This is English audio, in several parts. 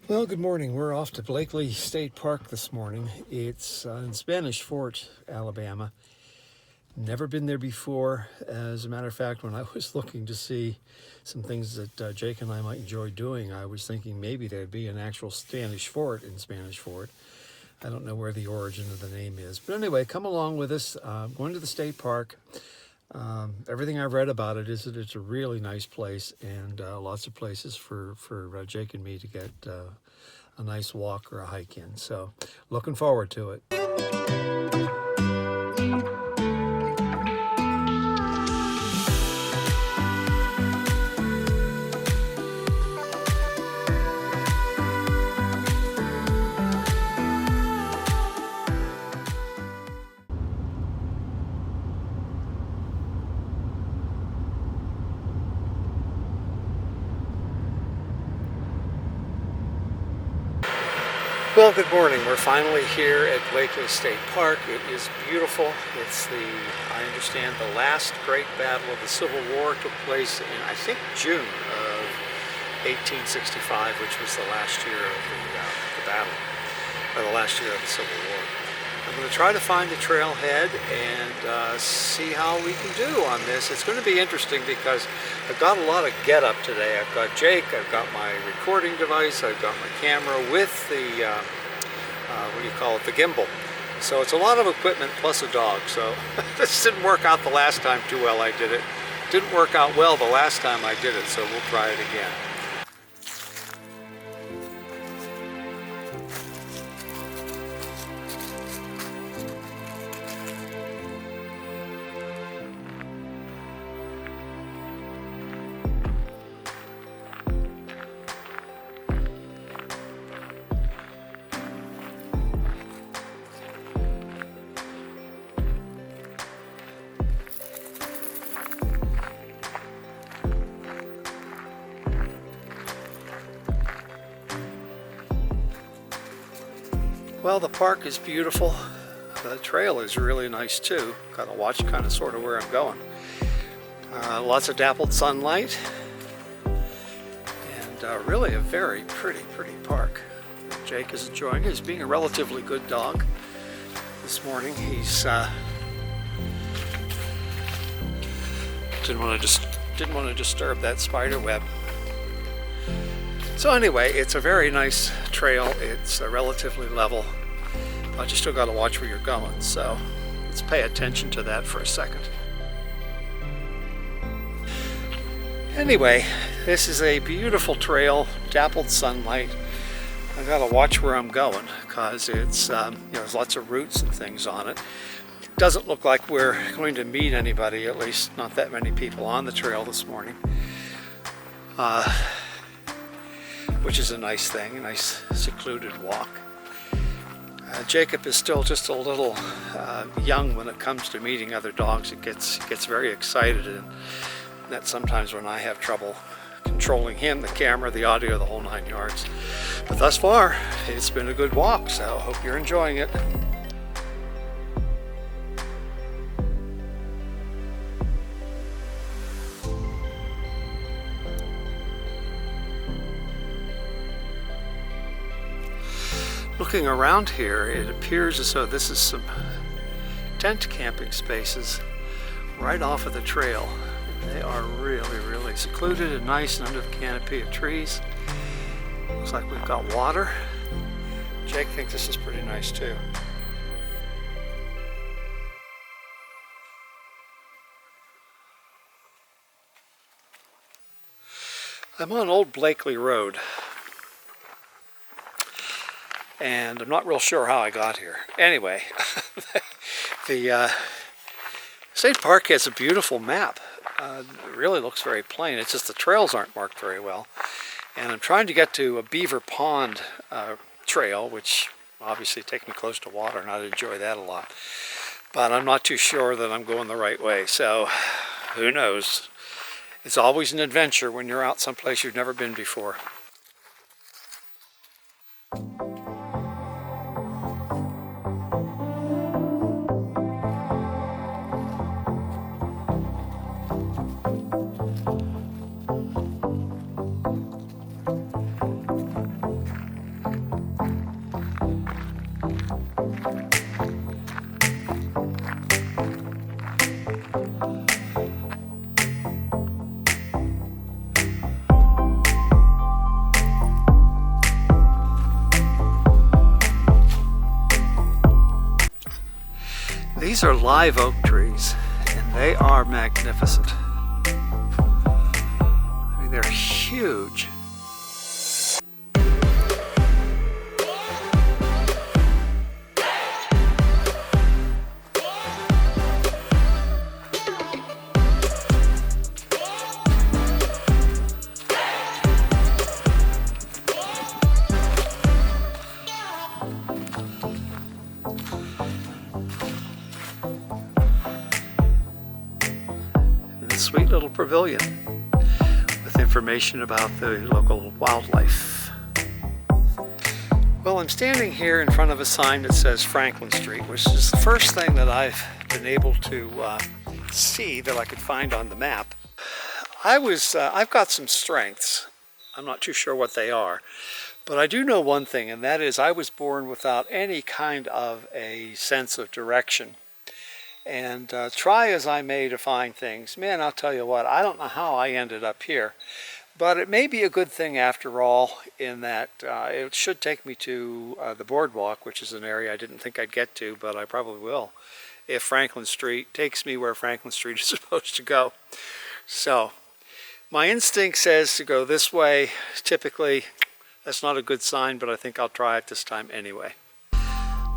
Well, good morning. We're off to Blakeley State Park this morning. It's in Spanish Fort, Alabama. Never been there before. As a matter of fact, when I was looking to see some things that Jake and I might enjoy doing, I was thinking maybe there'd be an actual Spanish fort in Spanish Fort. I don't know where the origin of the name is. But anyway, come along with us. Going to the state park. Everything I've read about it is that it's a really nice place, and lots of places for Jake and me to get a nice walk or a hike in. So looking forward to it. Well, good morning. We're finally here at Blakeley State Park. It is beautiful. It's I understand, the last great battle of the Civil War took place in, I think, June of 1865, which was the last year of the battle, or the last year of the Civil War. I'm going to try to find the trailhead and see how we can do on this. It's going to be interesting because I've got a lot of get up today. I've got Jake, I've got my recording device, I've got my camera with the, what do you call it, the gimbal. So it's a lot of equipment plus a dog. So this didn't work out the last time too well I did it. Didn't work out well the last time I did it, so we'll try it again. Well, the park is beautiful. The trail is really nice too. Gotta watch kind of sort of where I'm going. Lots of dappled sunlight, and really a very pretty park. Jake is enjoying it. He's being a relatively good dog this morning. He's didn't want to disturb that spider web. So anyway, it's a very nice trail. It's relatively level, but you still got to watch where you're going. So let's pay attention to that for a second. Anyway, this is a beautiful trail, dappled sunlight. I got to watch where I'm going because it's there's lots of roots and things on it. Doesn't look like we're going to meet anybody, at least not that many people on the trail this morning. Which is a nice thing, a nice secluded walk. Jacob is still just a little young when it comes to meeting other dogs. It gets very excited, and that's sometimes when I have trouble controlling him, the camera, the audio, the whole 9 yards. But thus far, it's been a good walk, so I hope you're enjoying it. Looking around here, it appears as though this is some tent camping spaces right off of the trail. They are really secluded and nice and under the canopy of trees. Looks like we've got water. Jake thinks this is pretty nice too. I'm on Old Blakeley Road, and I'm not real sure how I got here. Anyway, the state park has a beautiful map. It really looks very plain. It's just the trails aren't marked very well. And I'm trying to get to a Beaver Pond trail, which obviously takes me close to water, and I'd enjoy that a lot. But I'm not too sure that I'm going the right way, so who knows? It's always an adventure when you're out someplace you've never been before. These are live oak trees, and they are magnificent. I mean, they're huge. Sweet little pavilion with information about the local wildlife. Well, I'm standing here in front of a sign that says Franklin Street, which is the first thing that I've been able to see that I could find on the map. I've got some strengths. I'm not too sure what they are, but I do know one thing, and that is I was born without any kind of a sense of direction. And try as I may to find things, man, I'll tell you what, I don't know how I ended up here. But it may be a good thing after all, in that it should take me to the Boardwalk, which is an area I didn't think I'd get to, but I probably will, if Franklin Street takes me where Franklin Street is supposed to go. So, my instinct says to go this way. Typically, that's not a good sign, but I think I'll try it this time anyway.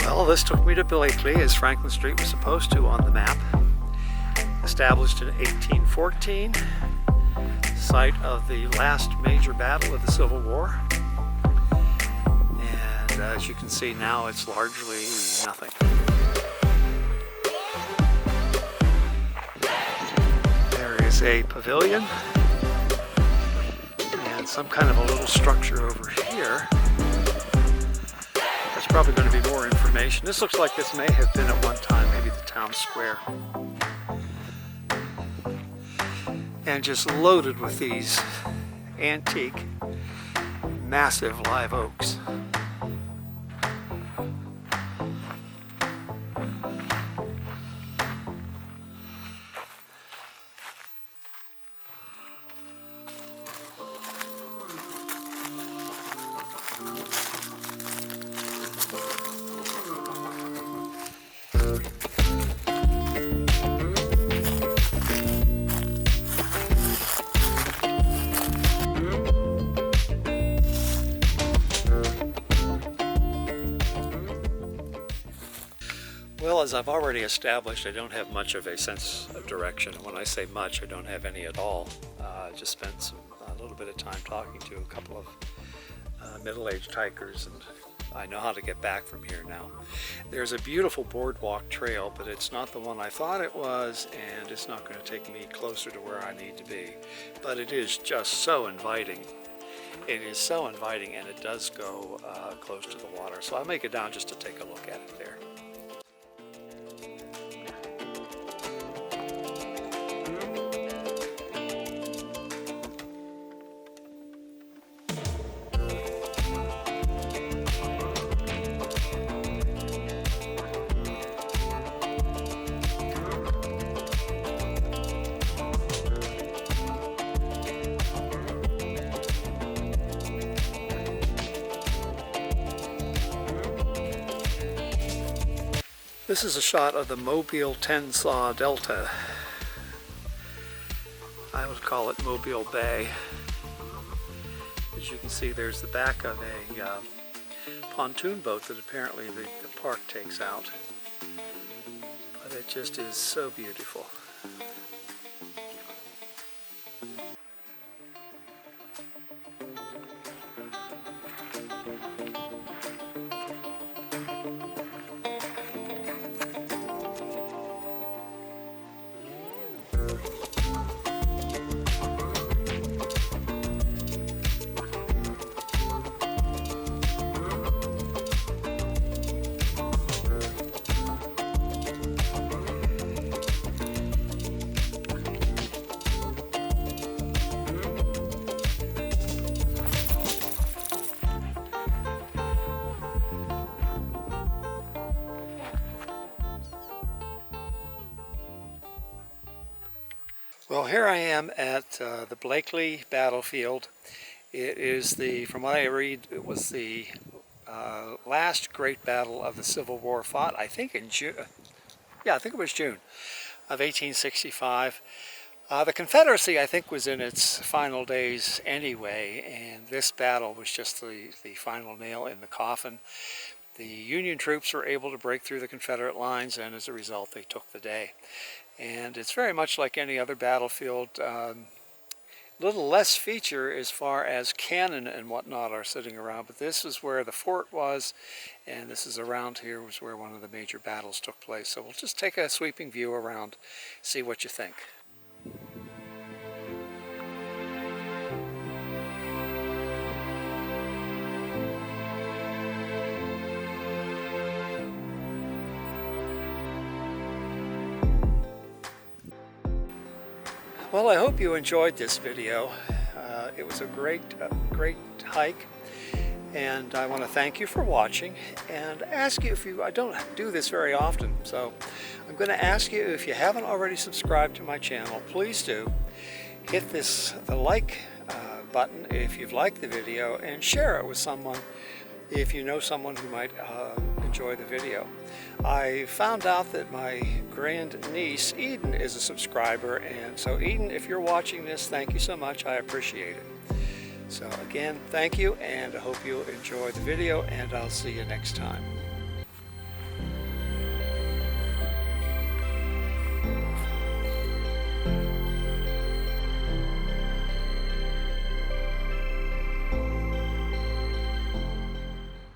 Well, this took me to Blakeley, as Franklin Street was supposed to on the map. Established in 1814, site of the last major battle of the Civil War. And as you can see now, it's largely nothing. There is a pavilion and some kind of a little structure over here. There's probably going to be more information. This looks like this may have been at one time maybe the town square. And just loaded with these antique, massive live oaks. Well, as I've already established, I don't have much of a sense of direction. When I say much, I don't have any at all. I just spent a little bit of time talking to a couple of middle-aged hikers, and I know how to get back from here now. There's a beautiful Boardwalk Trail, but it's not the one I thought it was, and it's not going to take me closer to where I need to be. But it is just so inviting. It is so inviting, and it does go close to the water. So I'll make it down just to take a look at it there. This is a shot of the Mobile-Tensaw Delta. I would call it Mobile Bay. As you can see, there's the back of a pontoon boat that apparently the park takes out. But it just is so beautiful. Well, here I am at the Blakeley battlefield. It is from what I read, it was the last great battle of the Civil War fought, I think in yeah, I think it was June of 1865. The Confederacy, I think, was in its final days anyway, and this battle was just the final nail in the coffin. The Union troops were able to break through the Confederate lines, and as a result, they took the day. And it's very much like any other battlefield. Little less feature as far as cannon and whatnot are sitting around, but this is where the fort was, and this is around here was where one of the major battles took place. So we'll just take a sweeping view around, see what you think. Well, I hope you enjoyed this video. It was a great hike, and I want to thank you for watching and ask you if you, I don't do this very often, so I'm going to ask you, if you haven't already subscribed to my channel, please do. Hit the like button if you've liked the video, and share it with someone if you know someone who might enjoy the video. I found out that my grandniece Eden is a subscriber, and so Eden, if you're watching this, thank you so much. I appreciate it. So again, thank you, and I hope you enjoy the video, and I'll see you next time.